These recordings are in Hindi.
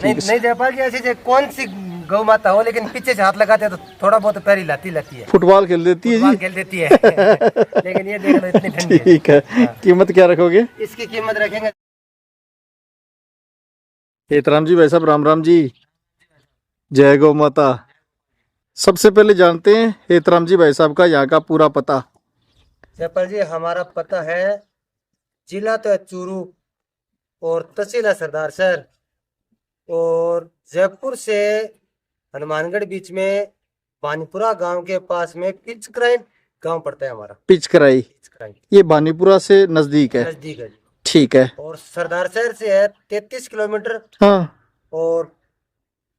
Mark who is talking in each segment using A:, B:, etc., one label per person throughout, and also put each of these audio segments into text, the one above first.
A: नहीं जयपाल जी, ऐसी कौन सी गौ माता हो लेकिन पीछे से हाथ लगाते हैं तो थोड़ा बहुत पैर हिलाती है।
B: फुटबॉल खेल देती है जी,
A: खेल देती है। लेकिन ये देख लो इतनी ठंडी है।
B: ठीक है। कीमत क्या रखोगे?
A: इसकी कीमत रखेंगे।
B: हेतराम जी भाई साहब, राम राम जी, जय गौ माता। सबसे पहले जानते हैं हेतराम जी भाई साहब का यहाँ का पूरा पता।
A: जयपाल जी, हमारा पता है जिला तो है चूरू और तहसील है सरदार शहर, और जयपुर से हनुमानगढ़ बीच में बानीपुरा गांव के पास में पिचकराई गांव पड़ता है हमारा।
B: पिचकराई, ये बानीपुरा से नजदीक है।
A: नजदीक है जी।
B: ठीक है।
A: और सरदार शहर से है 33 किलोमीटर।
B: हाँ।
A: और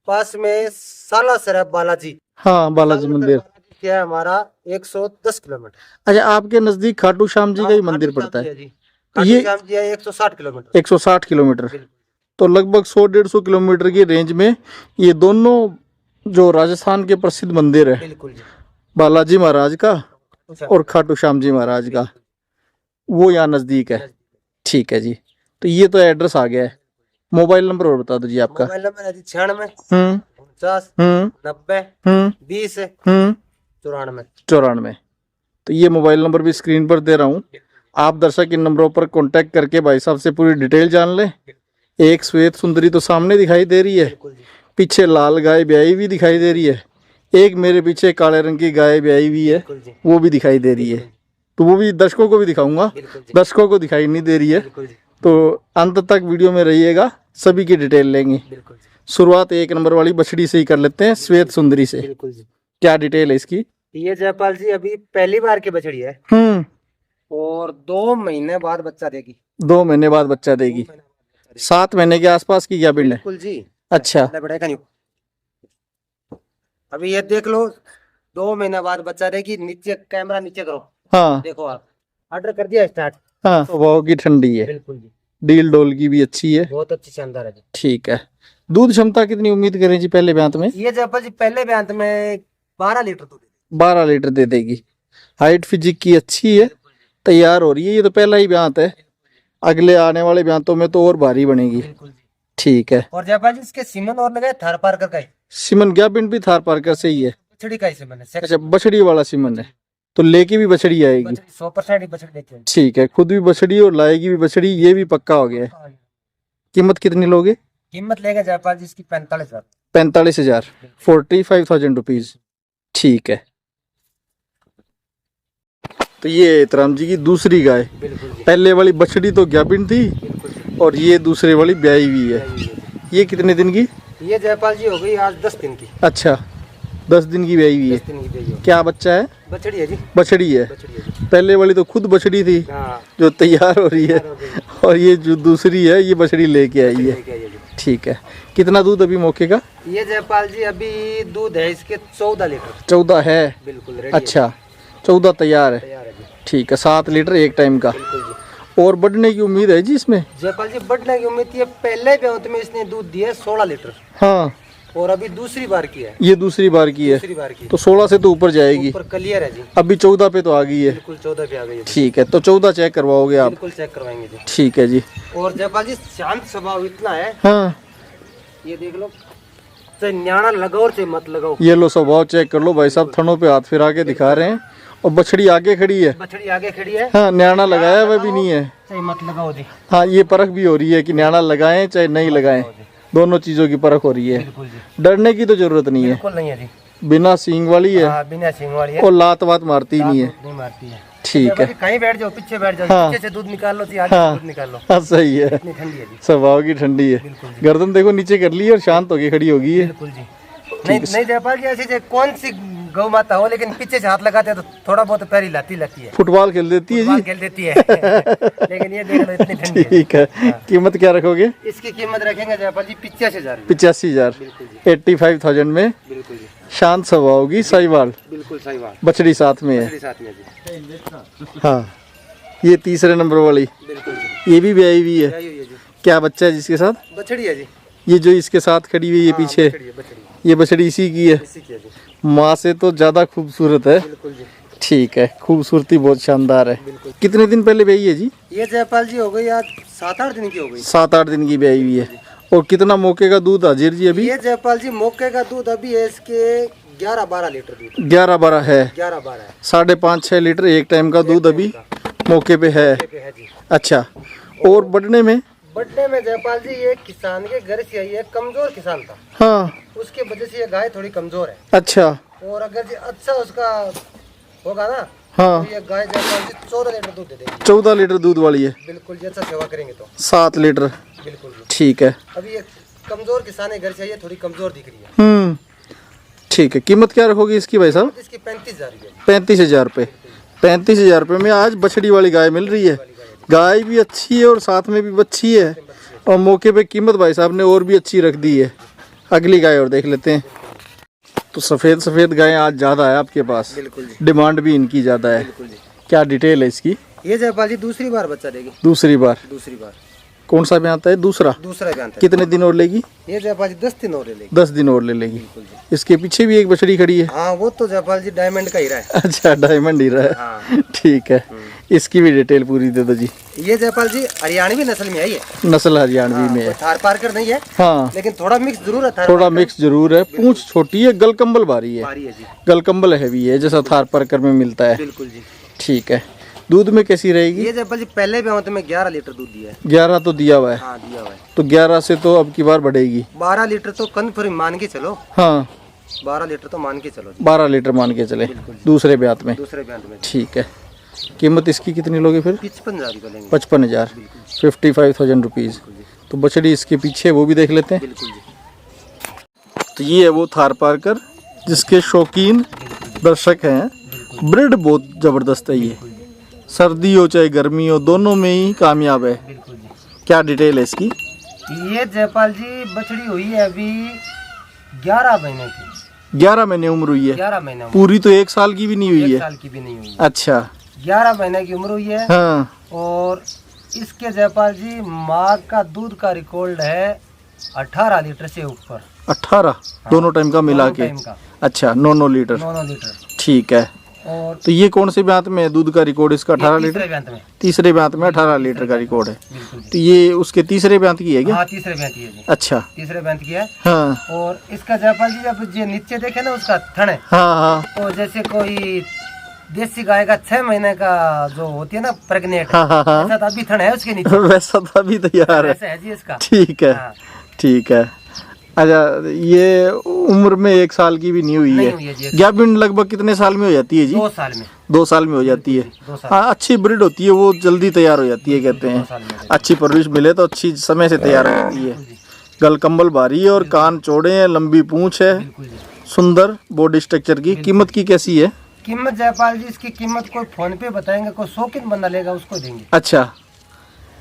A: पास में सालासर है बालाजी।
B: हाँ, बालाजी मंदिर
A: क्या है हमारा 110 किलोमीटर।
B: अच्छा, आपके नजदीक खाटू श्याम जी का ही मंदिर पड़ता है।
A: ये 160 किलोमीटर।
B: 160 किलोमीटर, तो लगभग 100-150 किलोमीटर की रेंज में ये दोनों जो राजस्थान के प्रसिद्ध मंदिर है,
A: बिल्कुल जी।
B: बालाजी महाराज का और खाटू श्याम जी महाराज का, वो यहाँ नजदीक है। ठीक है जी। तो ये तो एड्रेस आ गया है। मोबाइल नंबर और बता दो जी आपका।
A: मोबाइल नंबर है जी 96 49 90 20 94।
B: तो ये मोबाइल नंबर भी स्क्रीन पर दे रहा हूँ। आप दर्शक इन नंबरों पर कांटेक्ट करके भाई साहब से पूरी डिटेल जान लें। एक श्वेत सुंदरी तो सामने दिखाई दे रही है, पीछे लाल गाय ब्याई भी दिखाई दे रही है, एक मेरे पीछे काले रंग की गाय ब्याई हुई है वो भी दिखाई दे रही है। तो वो भी दर्शकों को भी दिखाऊंगा, दर्शकों को दिखाई नहीं दे रही है, तो अंत तक वीडियो में रहिएगा, सभी की डिटेल लेंगे। शुरुआत एक नंबर वाली बछड़ी से ही कर लेते हैं, श्वेत सुंदरी से। क्या डिटेल है इसकी?
A: ये जयपाल जी अभी पहली बार की बछड़ी है और 2 महीने बाद बच्चा देगी।
B: 2 महीने बाद बच्चा देगी। 7 महीने के आसपास की क्या बिल्ड है?
A: बिल्कुल जी।
B: अच्छा,
A: बढ़ेगा नहीं। अभी ये देख लो, 2 महीने बाद बच्चा देगी। नीचे कैमरा नीचे करो। हाँ देखो, आप ऑर्डर कर दिया स्टार्ट।
B: हाँ, स्वभाव की ठंडी है।
A: बिल्कुल जी।
B: डील डोल की भी अच्छी है,
A: बहुत अच्छी शानदार है जी।
B: ठीक है। दूध क्षमता कितनी उम्मीद करें जी पहले ब्यांत में?
A: ये जयपाल जी पहले ब्यांत में 12 लीटर दूध
B: 12 लीटर दे देगी। हाइट फिजिक की अच्छी है, तैयार हो रही है। ये तो पहला ही ब्यांत है, अगले आने वाले ब्यांतों में तो और भारी बनेगी। ठीक है।
A: और जयपाल जी इसके सीमन और लगाए थार पारकर का ही।
B: सीमन क्या पिंड भी थार पारकर से ही है?
A: बछड़ी का ही सीमन है।
B: अच्छा, बछड़ी वाला सीमन है, तो लेके भी बछड़ी आएगी।
A: 100% ही बछड़ी लेके। ठीक
B: है, खुद भी बछड़ी और लाएगी भी बछड़ी, ये भी पक्का हो गया है। कीमत कितनी लोगे?
A: कीमत लेगा जयपाल जी इसकी 45,000।
B: 45,000, 45,000 रुपीज। ठीक है। तो ये एतराम जी की दूसरी गाय, पहले वाली बछड़ी तो ज्ञापिन थी और ये दूसरे वाली ब्याई हुई है। ये कितने दिन की? ये
A: जयपाल जी हो गई आज 10 दिन की।
B: अच्छा, 10 दिन की ब्याई हुई है। क्या बच्चा है?
A: बछड़ी है जी।
B: बछड़ी है। पहले वाली तो खुद बछड़ी थी जो तैयार हो रही है, और ये जो दूसरी है ये बछड़ी लेके आई है। ठीक है। कितना दूध अभी मौके का?
A: ये जयपाल जी अभी दूध है इसके 14 लीटर।
B: 14 है?
A: बिल्कुल।
B: अच्छा, 14 तैयार है। ठीक है, 7 लीटर एक टाइम का। और बढ़ने की उम्मीद है जी इसमें?
A: जयपाल जी बढ़ने की उम्मीद है। पहले ब्यांत में इसने दूध दिया 16 लीटर।
B: हाँ,
A: और अभी दूसरी बार की है।
B: ये दूसरी बार की है। तो 16 से तो ऊपर जाएगी।
A: ऊपर क्लियर है जी।
B: अभी 14 पे तो आ गई है।
A: बिल्कुल 14 पे आ गई है।
B: ठीक है, तो 14 चेक करवाओगे आप?
A: बिल्कुल चेक करवाएंगे जी।
B: ठीक है जी।
A: और जयपाल जी शांत स्वभाव इतना है।
B: हाँ,
A: ये देख लो, चाहे न्याणा लगाओ चाहे मत लगाओ।
B: ये लो, स्वभाव चेक कर लो भाई साहब। थनों पे हाथ फिरा के दिखा रहे हैं, और बछड़ी आगे खड़ी है।
A: बछड़ी आगे खड़ी है।
B: हाँ, न्याणा लगाया वह भी नहीं है,
A: चाहे मत लगाओ जी।
B: हाँ, ये परख भी हो रही है कि न्याणा लगाएं चाहे नहीं लगाएं, दोनों चीजों की परख हो रही है। डरने की तो जरूरत नहीं है।
A: बिल्कुल नहीं है जी।
B: बिना सींग वाली है।
A: हाँ, बिना सींग वाली है।
B: और लात वात मारती नहीं है।
A: नहीं मारती है।
B: ठीक है।
A: कहीं बैठ जाओ, पीछे बैठ जाओ।
B: हाँ,
A: पीछे से दूध निकाल लो, आगे से दूध निकाल लो।
B: हाँ, सही है।
A: इतनी ठंडी है जी।
B: स्वभाव की ठंडी है। गर्दन देखो नीचे कर ली है और शांत होके खड़ी होगी है।
A: बिल्कुल जी। नहीं जयपाल जी, ऐसी कौन सी गौ माता हो लेकिन पीछे से हाथ लगाते हैं तो थोड़ा बहुत पैर हिलाती है।
B: फुटबॉल खेल देती है जी।
A: खेल देती है। लेकिन ये देख लो इतनी ठंडी है।
B: ठीक है। कीमत क्या रखोगे?
A: इसकी कीमत रखेंगे जयपाल जी 85,000।
B: 85,000, 85,000 में।
A: बिल्कुल जी।
B: शांत स्वभाव होगी, साहिवाल।
A: बिल्कुल साहिवाल।
B: बछड़ी साथ में है। हाँ, ये तीसरे नंबर वाली। बिल्कुल जी। ये भी ब्याई हुई है। क्या बच्चा है जिसके साथ?
A: बछड़ी है जी।
B: ये जो इसके साथ खड़ी हुई है पीछे, ये बछड़ी इसी की है। माँ से तो ज्यादा खूबसूरत है। ठीक है, खूबसूरती बहुत शानदार है। कितने दिन पहले ब्याई है जी?
A: ये जयपाल जी हो गई आज 7-8 दिन की हो गई।
B: 7-8 दिन की ब्याई हुई है। और कितना मौके का दूध हाजिर जी अभी?
A: ये जयपाल जी मौके का दूध अभी है इसके 11-12 लीटर दूध।
B: 11-12 है।
A: 11-12 है।
B: 5.5-6 लीटर एक टाइम का दूध अभी मौके पे है।
A: है जी।
B: अच्छा, और बढ़ने में?
A: बढ़ने में जयपाल जी ये किसान के घर से आई है, कमजोर किसान था।
B: हाँ।
A: उसके वजह से ये गाय थोड़ी कमजोर है।
B: अच्छा।
A: और अगर जी अच्छा उसका होगा ना,
B: हाँ।
A: तो ये गाय जयपाल जी 14 लीटर दूध दे देगी।
B: 14 लीटर दूध वाली है।
A: बिल्कुल जी, अच्छा सेवा करेंगे तो
B: 7 लीटर।
A: बिल्कुल जी।
B: ठीक है।
A: अभी ये कमजोर किसान है घर से आई है, थोड़ी कमजोर दिख रही है।
B: ठीक है। कीमत क्या रखोगी इसकी भाई साहब?
A: इसकी 35,000 रुपये।
B: 35,000 रुपये। 35,000 रुपये में आज बछड़ी वाली गाय मिल रही है। गाय भी अच्छी है और साथ में भी बच्ची है, और मौके पे कीमत भाई साहब ने और भी अच्छी रख दी है। अगली गाय और देख लेते हैं। तो सफ़ेद गाय आज ज़्यादा है आपके पास?
A: बिल्कुल जी।
B: डिमांड भी इनकी ज़्यादा है।
A: बिल्कुल जी।
B: क्या डिटेल है इसकी?
A: ये जयपाल जी दूसरी बार बच्चा देगी।
B: दूसरी बार?
A: दूसरी बार।
B: कौन सा में आता है? दूसरा
A: में आता है।
B: कितने दिन और लेगी?
A: ये जयपाल जी 10 दिन और ले लेगी।
B: 10 दिन और ले लेगी। इसके पीछे भी एक बछड़ी खड़ी है।
A: हाँ, वो तो जयपाल जी डायमंड का हीरा है।
B: अच्छा, डायमंड हीरा है।
A: हाँ।
B: ठीक है। इसकी भी डिटेल पूरी दे दो जी।
A: ये जयपाल जी हरियाणवी नस्ल में आई है।
B: नस्ल हरियाणवी में है।
A: थार पारकर नहीं है।
B: हाँ,
A: लेकिन थोड़ा मिक्स जरूर है।
B: थोड़ा मिक्स जरूर है। पूंछ छोटी है, गलकंबल भारी है।
A: भारी है जी।
B: गलकंबल हैवी है, जैसा थार पारकर में मिलता है।
A: बिल्कुल जी।
B: ठीक है। दूध में कैसी रहेगी?
A: ये जयपाल जी पहले भी में 11 लीटर दूध दिया है।
B: 11 तो दिया हुआ है।
A: हाँ, दिया हुआ है।
B: तो 11 से तो अब की बार बढ़ेगी।
A: 12 लीटर तो कन्फर्म मान के चलो।
B: हाँ,
A: 12 लीटर तो मान के चलो जी।
B: 12 लीटर मान के चले दूसरे ब्यात में।
A: दूसरे ब्रांड में।
B: ठीक है। कीमत इसकी कितनी लोगे फिर?
A: 55,000 रुपये लेंगे।
B: 55,000। 55,000 रुपीज़। तो बछड़ी इसके पीछे वो भी देख लेते हैं।
A: बिल्कुल जी।
B: तो ये है वो थार पारकर जिसके शौकीन दर्शक हैं। ब्रीड बहुत ज़बरदस्त है। ये सर्दी हो चाहे गर्मी हो, दोनों में ही कामयाब है।
A: बिल्कुल जी।
B: क्या डिटेल है इसकी?
A: ये जयपाल जी बछड़ी हुई है अभी 11 महीने की।
B: 11 महीने उम्र हुई है।
A: 11 महीने उम्र।
B: पूरी तो 1 साल की भी नहीं हुई
A: एक
B: है।
A: साल की भी नहीं हुई है।
B: अच्छा।
A: 11 महीने की उम्र हुई है।
B: हाँ।
A: और इसके जयपाल जी माँ का दूध का रिकॉर्ड है 18 लीटर से ऊपर।
B: 18 दोनों टाइम का मिला
A: दोनों
B: के?
A: टाइम का।
B: अच्छा, 9 लीटर।
A: 9 लीटर।
B: ठीक है।
A: और
B: तो ये कौन से ब्यात में है दूध का रिकॉर्ड इसका? 18 लीटर। तीसरे ब्यात में 18 लीटर का रिकॉर्ड है। तो ये उसके तीसरे ब्यात की है क्या?
A: हाँ, तीसरे ब्यात की है जी।
B: अच्छा,
A: तीसरे ब्यात की है।
B: हाँ।
A: और इसका जयपाल जी जब ये नीचे देखे ना उसका थन है,
B: हाँ हाँ
A: तो जैसे कोई देसी गाय का 6 महीने का जो होती है ना प्रेग्नेंट,
B: हाँ हाँ हाँ।
A: ऐसा अभी थन है उसके नीचे।
B: वैसा तो अभी तैयार है।
A: ऐसा है जी इसका।
B: ठीक है।
A: हाँ।
B: ठीक है। अच्छा, ये उम्र में 1 साल की भी नहीं हुई है। गाभिन लगभग कितने साल में हो जाती है जी?
A: 2 साल में।
B: 2 साल में हो जाती है।
A: 2 साल।
B: हाँ, अच्छी ब्रीड होती है वो, जल्दी तैयार हो जाती है कहते हैं। अच्छी परवरिश मिले तो अच्छी समय से तैयार हो जाती है। गलकंबल भारी है और कान चौड़े हैं, लंबी पूंछ है, सुंदर बॉडी स्ट्रक्चर की। कीमत की कैसी है?
A: कीमत जयपाल जी इसकी कीमत कोई फोन पे बताएंगे, कोई शौकीन बंदा लेगा उसको देंगे।
B: अच्छा,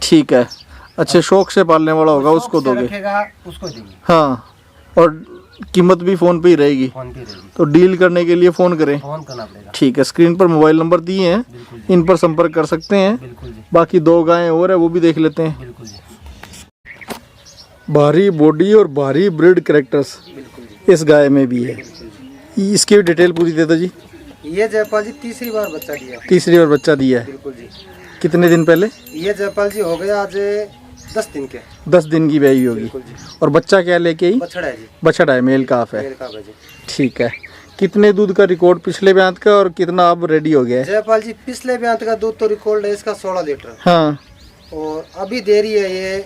B: ठीक है। अच्छे शौक से पालने वाला होगा उसको दोगे?
A: रखेगा उसको देंगे।
B: हाँ, और कीमत भी फोन पे ही रहेगी?
A: फोन पे रहेगी।
B: तो डील करने के लिए फोन करें?
A: फोन करना पड़ेगा।
B: ठीक है। स्क्रीन पर मोबाइल नंबर दिए हैं, इन पर संपर्क कर सकते हैं।
A: बिल्कुल जी।
B: बाकी 2 गायें और है, वो भी देख लेते हैं।
A: बिल्कुल जी।
B: भारी बॉडी और भारी ब्रीड कैरेक्टर्स इस गाय में भी है। इसकी डिटेल पूरी दे दो जी।
A: ये जयपाल जी तीसरी बार बच्चा दिया।
B: तीसरी बार बच्चा दिया है।
A: बिल्कुल जी।
B: कितने दिन पहले?
A: ये जयपाल जी हो गया आज 10 दिन के।
B: 10 दिन की ब्याई होगी।
A: बिल्कुल जी।
B: और बच्चा क्या लेके आई?
A: बछड़ा है जी।
B: बछड़ा है, मेल काफ है।
A: मेल काफ है जी।
B: ठीक है। कितने दूध का रिकॉर्ड पिछले ब्यात का और कितना अब रेडी हो गया है?
A: जयपाल जी पिछले ब्यात का दूध तो रिकॉर्ड है इसका 16 लीटर।
B: हाँ।
A: और अभी दे रही है ये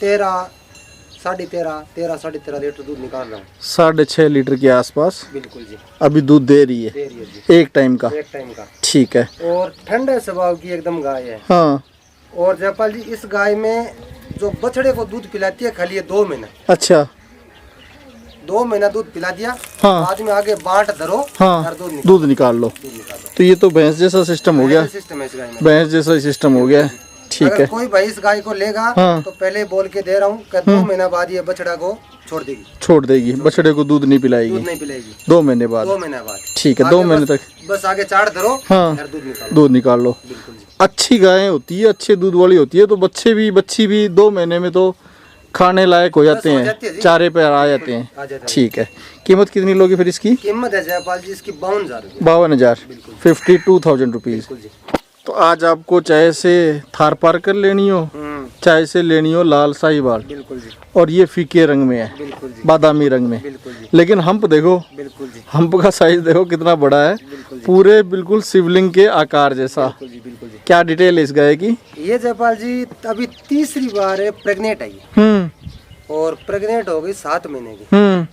A: 13, साढ़े 13 लीटर दूध निकाल रहा हूँ।
B: 6.5 लीटर के आसपास
A: बिल्कुल जी।
B: अभी दूध दे रही है।
A: दे रही है जी।
B: एक टाइम का?
A: एक टाइम का।
B: ठीक है।
A: और ठंडे स्वभाव की एकदम गाय है।
B: हाँ।
A: और जयपाल जी इस गाय में जो बछड़े को दूध पिलाती है खाली 2 महीना।
B: अच्छा।
A: 2 महीना दूध पिला दिया।
B: हाँ।
A: बाद में आगे बांट धरो।
B: हाँ,
A: और
B: दूध निकाल लो। तो ये तो भैंस जैसा सिस्टम हो गया।
A: सिस्टम है इस गाय में।
B: भैंस जैसा सिस्टम हो गया। ठीक
A: अगर
B: है।
A: कोई भाई इस गाय को लेगा
B: हाँ।
A: तो पहले बोल के दे रहा हूँ कि 2 महीना बाद ये बछड़ा को छोड़ देगी।
B: छोड़ देगी, बछड़े को दूध नहीं पिलाएगी।
A: दूध नहीं पिलाएगी
B: 2 महीने बाद।
A: 2 महीने बाद।
B: ठीक है। 2 महीने तक
A: बस आगे चाड़ धरो।
B: हाँ,
A: फिर दूध निकालो।
B: दूध निकाल लो।
A: बिल्कुल जी।
B: अच्छी गायें होती है, अच्छे दूध वाली होती है, तो बच्ची भी 2 महीने में तो खाने लायक हो जाते हैं, चारे पे आ जाते हैं। ठीक है। कीमत कितनी लोगे फिर इसकी?
A: कीमत है जयपाल जी इसकी 52,000 रुपये।
B: 52,000। 52,000 रुपीज।
A: बिल्कुल जी।
B: तो आज आपको चाहे से थार पार कर लेनी हो, चाहे से लेनी हो लाल साहिवाल,
A: बिल्कुल जी,
B: और ये फीके रंग में है,
A: बिल्कुल जी,
B: बादामी रंग में।
A: बिल्कुल जी,
B: लेकिन हम्प देखो,
A: बिल्कुल जी,
B: हम्प का साइज देखो कितना बड़ा है,
A: बिल्कुल जी,
B: पूरे बिल्कुल शिवलिंग के आकार जैसा।
A: बिल्कुल जी, बिल्कुल जी।
B: क्या डिटेल है इस गाय की?
A: ये जयपाल जी अभी तीसरी बार प्रेग्नेंट आई और प्रेग्नेंट हो गई 7 महीने की,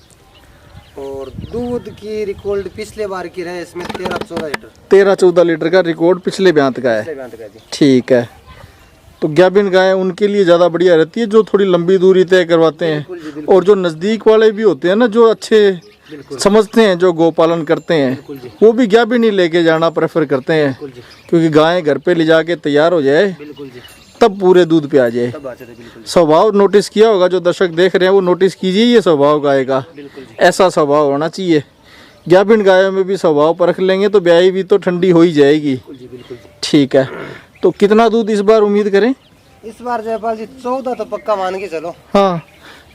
A: और दूध की रिकॉर्ड पिछले बार की रहे इसमें 13-14 लीटर।
B: 13-14 लीटर का रिकॉर्ड पिछले ब्यांत का है।
A: पिछले बार का जी।
B: ठीक है, तो गाभिन गाय उनके लिए ज़्यादा बढ़िया रहती है जो थोड़ी लंबी दूरी तय करवाते हैं,
A: बिल्कुल जी, बिल्कुल,
B: और जो नज़दीक वाले भी होते हैं ना, जो अच्छे
A: बिल्कुल,
B: समझते हैं, जो गोपालन करते हैं,
A: बिल्कुल जी,
B: वो भी गाभिन ही लेके जाना प्रेफर करते हैं,
A: बिल्कुल जी,
B: क्योंकि गाय घर पे ले जाके तैयार हो जाए
A: बिल्कुल जी,
B: तब पूरे दूध पे आ जाए।
A: तब आते थे, बिल्कुल जी,
B: स्वभाव नोटिस किया होगा, जो दर्शक देख रहे हैं वो नोटिस कीजिए ये स्वभाव गाय का,
A: बिल्कुल जी,
B: ऐसा स्वभाव होना चाहिए। गाभिन गायों में भी स्वभाव परख लेंगे तो ब्याई भी तो ठंडी हो ही जाएगी।
A: बिल्कुल जी, बिल्कुल जी।
B: ठीक है, तो कितना दूध इस बार उम्मीद करें?
A: इस बार जयपाल जी 14 तो पक्का मान के चलो।
B: हाँ,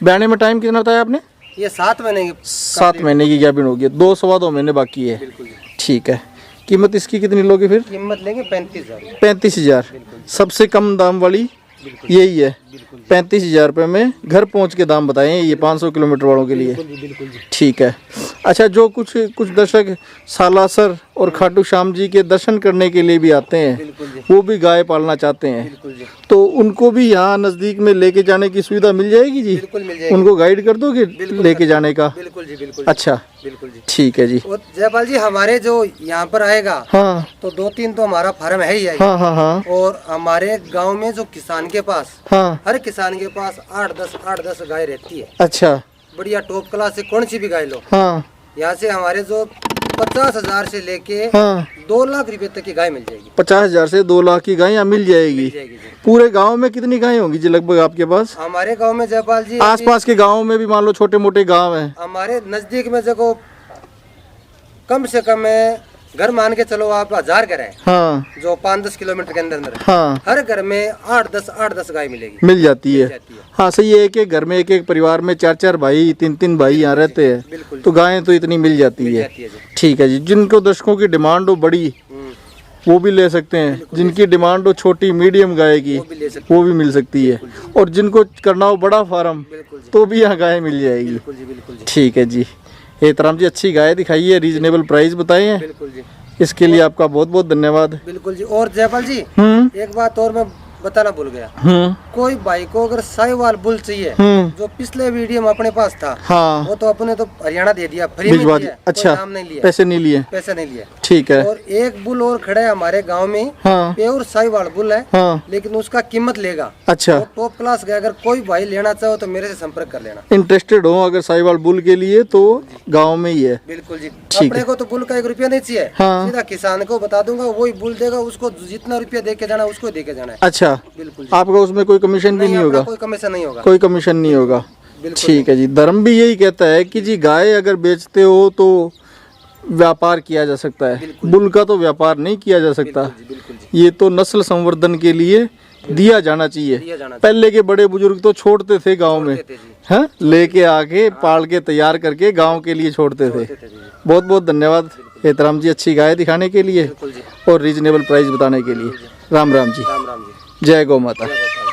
B: ब्याने में टाइम कितना बताया आपने?
A: ये 7 महीने की।
B: 7 महीने की गाभिन होगी, 2-2.25 महीने बाकी है।
A: बिल्कुल जी।
B: ठीक है, कीमत इसकी कितनी लोगे फिर?
A: कीमत लेंगे 35,000।
B: 35,000। सबसे कम दाम वाली यही है, 35,000 रुपये में घर पहुंच के दाम बताएं ये 500 किलोमीटर वालों के लिए।
A: बिल्कुल जी, बिल्कुल जी।
B: ठीक है। अच्छा, जो कुछ दर्शक सालासर और खाटू श्याम जी के दर्शन करने के लिए भी आते हैं,
A: बिल्कुल जी,
B: वो भी गाय पालना चाहते हैं,
A: बिल्कुल जी,
B: तो उनको भी यहाँ नज़दीक में लेके जाने की सुविधा मिल जाएगी जी?
A: बिल्कुल मिल जाएगी।
B: उनको गाइड कर दोगे
A: बिल्कुल
B: लेके जाने का?
A: बिल्कुल जी, बिल्कुल।
B: अच्छा,
A: बिल्कुल जी।
B: ठीक है जी।
A: और जयपाल जी हमारे जो यहाँ पर आएगा,
B: हाँ
A: तो 2-3 तो हमारा फार्म है ही है।
B: हाँ हाँ हाँ
A: और हमारे गांव में जो किसान के पास,
B: हाँ।
A: हर किसान के पास 8-10 गाय रहती है।
B: अच्छा,
A: बढ़िया टॉप क्लास से कौन सी भी गाय लो,
B: हाँ
A: यहाँ से हमारे जो 50,000 से लेके
B: हाँ।
A: 2 लाख रुपए तक की गाय मिल जाएगी।
B: 50,000 से 2 लाख की गाय यहाँ मिल जाएगी।
A: मिल जाएगी जी।
B: पूरे गांव में कितनी गायें होंगी जी लगभग आपके पास?
A: हमारे गांव में जयपाल जी
B: आसपास के गांवों में भी मान लो छोटे मोटे गांव हैं,
A: हमारे नजदीक में देखो कम से कम घर मान के चलो आप 1000 घर है,
B: हाँ
A: जो 5-10 किलोमीटर के अंदर अंदर है।
B: हाँ,
A: हर घर में 8-10 गाय मिलेगी।
B: मिल जाती है।
A: जाती है।
B: हाँ सही है, एक घर में एक परिवार में 4-4 भाई 3-3 भाई यहाँ रहते हैं,
A: बिल्कुल
B: तो गायें तो इतनी मिल जाती है।
A: जाती है जी।
B: ठीक है जी। जिनको दर्शकों की डिमांड हो बड़ी वो भी ले सकते हैं, जिनकी डिमांड हो छोटी मीडियम गाय की
A: वो भी ले सकते
B: वो भी मिल सकती है, और जिनको करना हो बड़ा फार्म
A: बिल्कुल जी,
B: तो भी यहाँ गाय मिल जाएगी।
A: बिल्कुल जी, बिल्कुल जी,
B: ठीक है जी। एहतराम जी, अच्छी गाय दिखाई है, रीजनेबल प्राइस बताए हैं,
A: बिल्कुल जी,
B: इसके लिए आपका बहुत बहुत धन्यवाद।
A: बिल्कुल जी। और जयपाल जी एक बात और मैं बताना भूल गया, कोई भाई को अगर साहिवाल बुल चाहिए, जो पिछले वीडियो में अपने पास था,
B: हाँ
A: वो तो अपने तो हरियाणा दे दिया, फ्री में
B: भिजवा
A: दिया,
B: दिया। अच्छा,
A: कोई दाम नहीं लिया,
B: पैसे नहीं लिए?
A: पैसे नहीं लिए।
B: ठीक है।
A: और एक बुल और खड़ा है हमारे गांव में,
B: हाँ
A: प्योर साहिवाल बुल है,
B: हाँ।
A: लेकिन उसका कीमत लेगा।
B: अच्छा,
A: वो टॉप क्लास का, अगर कोई भाई लेना चाहो तो मेरे से संपर्क कर लेना।
B: इंटरेस्टेड हो अगर साहिवाल बुल के लिए तो गांव में ही है।
A: बिल्कुल जी।
B: ठीक
A: अपने को तो बुल का 1 रुपया नहीं चाहिए,
B: हाँ।
A: सीधा किसान को बता दूंगा, वही बुल देगा, उसको जितना रुपया दे के जाना उसको दे के जाना है।
B: अच्छा,
A: बिल्कुल जी।
B: आपका उसमें कोई कमीशन भी नहीं
A: अपना
B: होगा?
A: कोई कमीशन नहीं होगा।
B: कोई कमीशन नहीं होगा।
A: बिल्कुल
B: ठीक है जी। धर्म भी यही कहता है कि जी गाय अगर बेचते हो तो व्यापार किया जा सकता है, बुल का तो व्यापार नहीं किया जा सकता।
A: जी, बिल्कुल जी,
B: ये तो नस्ल संवर्धन के लिए दिया जाना चाहिए।
A: दिया जाना
B: पहले के बड़े बुजुर्ग तो छोड़ते थे गांव में,
A: चाहिए जी,
B: हाँ, लेके आके पाल के तैयार करके गांव के लिए छोड़ते थे।
A: देते थे जी।
B: बहुत बहुत धन्यवाद एहतराम जी, अच्छी गाय दिखाने के लिए
A: बिल्कुल जी।
B: और रीजनेबल प्राइस बताने के लिए। राम राम जी,
A: राम राम जी।
B: जय गौ माता।
A: जय गौ माता।